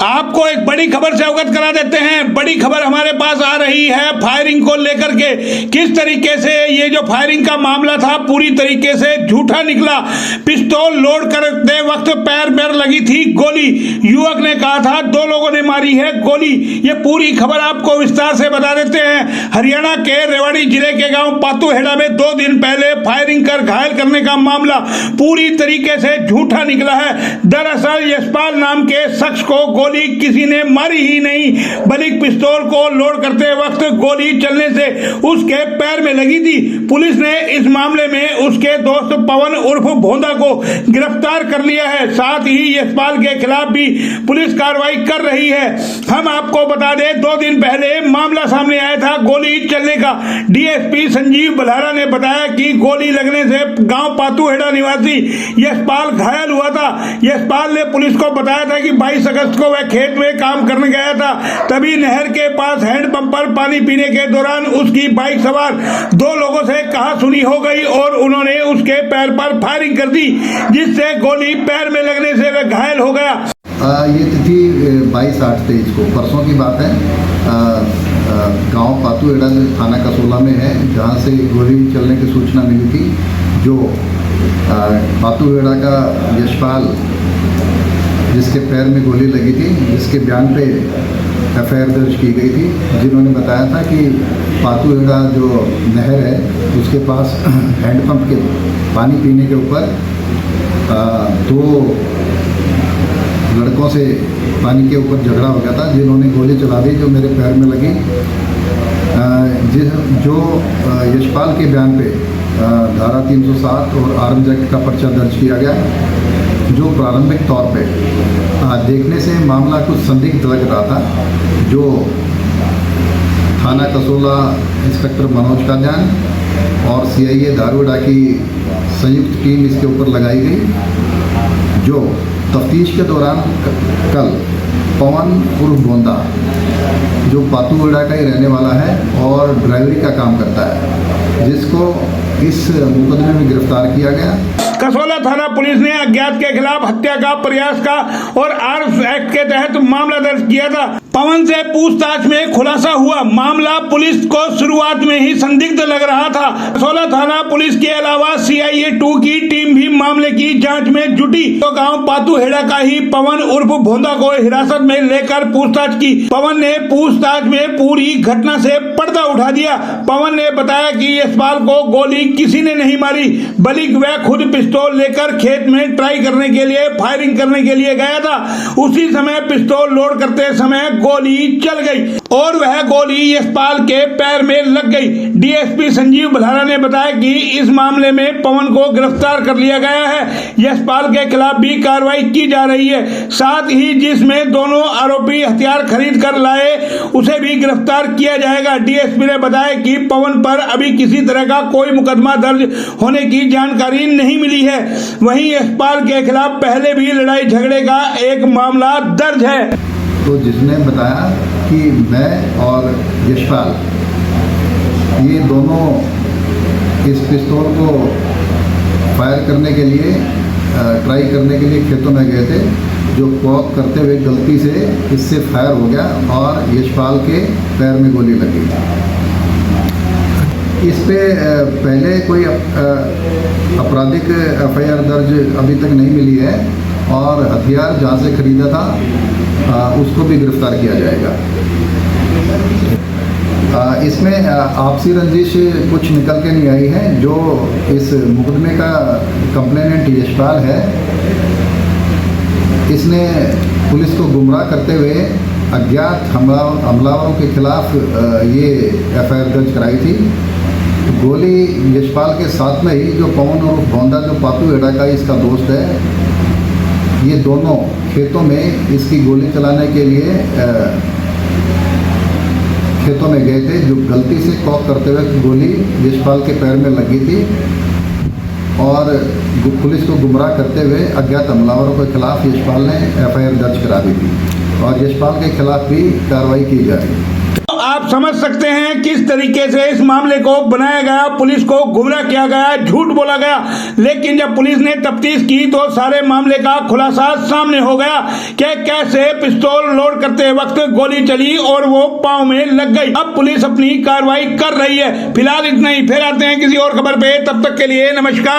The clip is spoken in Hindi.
आपको एक बड़ी खबर से अवगत करा देते हैं। बड़ी खबर हमारे पास आ रही है फायरिंग को लेकर के। किस तरीके से ये जो फायरिंग का मामला था पूरी तरीके से झूठा निकला। पिस्तौल लोड करते वक्त पैर में लगी थी गोली। युवक ने कहा था 2 लोगों ने मारी है गोली। ये पूरी खबर आपको विस्तार से बता देते हैं। हरियाणा के रेवाड़ी जिले के गांव पातूहेड़ा में 2 दिन पहले फायरिंग कर घायल करने का मामला पूरी तरीके से झूठा निकला है। दरअसल यशपाल नाम के शख्स को गोली किसी ने मारी ही नहीं, बल्कि पिस्तौल को लोड करते वक्त गोली चलने से उसके पैर में लगी थी। पुलिस ने इस मामले में उसके दोस्त पवन उर्फ भोंदा को गिरफ्तार कर लिया है। साथ ही यशपाल के खिलाफ भी पुलिस कार्रवाई कर रही है। हम आपको बता दें 2 दिन पहले मामला सामने आया था गोली चलने का। डीएसपी संजीव बल्हारा ने बताया कि गोली लगने से गांव पातूहेड़ा निवासी यशपाल घायल हुआ था। यशपाल ने पुलिस को बताया था कि 22 अगस्त को खेत में काम करने गया था, तभी नहर के पास हैंडपंप पर पानी पीने के दौरान उसकी बाइक सवार 2 लोगों से कहासुनी हो गई और उन्होंने उसके पैर पर फायरिंग कर दी, जिससे गोली पैर में लगने से वह घायल हो गया। ये तिथि 22/8/23 को परसों की बात है। गांव पातूहेड़ा थाना कसोला में है, जहां से गोली चलने की सूचना मिली थी। जो पातूहेड़ा का यशपाल जिसके पैर में गोली लगी थी, जिसके बयान पे एफआईआर दर्ज की गई थी, जिन्होंने बताया था कि पातूहेड़ा जो नहर है उसके पास हैंडपंप के पानी पीने के ऊपर 2 लड़कों से पानी के ऊपर झगड़ा हो गया था, जिन्होंने गोली चला दी जो मेरे पैर में लगी। जो यशपाल के बयान पे धारा 307 और आर्म्स एक्ट का पर्चा दर्ज किया गया, जो प्रारंभिक तौर पे देखने से मामला कुछ संदिग्ध लग रहा था। जो थाना कसोला इंस्पेक्टर मनोज काजान और सीआईए धारूहेड़ा की संयुक्त टीम इसके ऊपर लगाई गई। जो तफ्तीश के दौरान कल पवन उर्फ भोंदा, जो पातूहेड़ा का ही रहने वाला है और ड्राइवरी का काम करता है, जिसको इस मुकदमे में गिरफ्तार किया गया। कसोला थाना पुलिस ने अज्ञात के खिलाफ हत्या का प्रयास का और आर्म्स एक्ट के तहत मामला दर्ज किया था। पवन से पूछताछ में खुलासा हुआ। मामला पुलिस को शुरुआत में ही संदिग्ध लग रहा था। कसोला थाना पुलिस के अलावा सीआईए 2 की टीम भी मामले की जांच में जुटी। तो गांव पातूहेड़ा का ही पवन उर्फ भोंदा को हिरासत में लेकर पूछताछ की। पवन ने पूछताछ में पूरी घटना से पर्दा उठा दिया। पवन ने बताया कि यशपाल को गोली किसी ने नहीं मारी, बल्कि वह खुद पिस्तौल लेकर खेत में ट्राई करने के लिए फायरिंग करने के लिए गया था। उसी समय पिस्तौल लोड करते समय गोली चल गई और वह गोली यशपाल के पैर में लग गई। डीएसपी संजीव बल्हारा ने बताया कि इस मामले में पवन को गिरफ्तार कर लिया गया है। यशपाल के खिलाफ भी कार्रवाई की जा रही है। साथ ही जिसमें दोनों आरोपी हथियार खरीद कर लाए उसे भी गिरफ्तार किया जाएगा। डीएसपी ने बताया कि पवन पर अभी किसी तरह का कोई मुकदमा दर्ज होने की जानकारी नहीं मिली है। वहीं यशपाल के खिलाफ पहले भी लड़ाई झगड़े का एक मामला दर्ज है। तो जिसने बताया कि मैं और यशपाल ये दोनों इस पिस्तौल को फायर करने के लिए ट्राई करने के लिए खेतों में गए थे, जो कॉक करते हुए गलती से इससे फायर हो गया और यशपाल के पैर में गोली लगी। इस पे पहले कोई आपराधिक एफआईआर दर्ज अभी तक नहीं मिली है और हथियार जहाँ से खरीदा था उसको भी गिरफ्तार किया जाएगा। इसमें आपसी रंजिश कुछ निकल के नहीं आई है। जो इस मुकदमे का कंप्लेनेंट यशपाल है, इसने पुलिस को गुमराह करते हुए अज्ञात हमलावरों के खिलाफ ये एफआईआर दर्ज कराई थी। गोली यशपाल के साथ में ही जो पवन और भोंदा, जो पातूहेड़ा का इसका दोस्त है, ये दोनों खेतों में इसकी गोली चलाने के लिए खेतों में गए थे, जो गलती से कॉक करते हुए गोली यशपाल के पैर में लगी थी और पुलिस को गुमराह करते हुए अज्ञात हमलावरों के खिलाफ यशपाल ने एफआईआर दर्ज करा दी थी और यशपाल के खिलाफ भी कार्रवाई की जा रही है। आप समझ सकते हैं किस तरीके से इस मामले को बनाया गया, पुलिस को गुमराह किया गया, झूठ बोला गया। लेकिन जब पुलिस ने तफ्तीश की तो सारे मामले का खुलासा सामने हो गया कि कैसे पिस्तौल लोड करते वक्त गोली चली और वो पांव में लग गई। अब पुलिस अपनी कार्रवाई कर रही है। फिलहाल इतना ही, फिर आते हैं किसी और खबर पे, तब तक के लिए नमस्कार।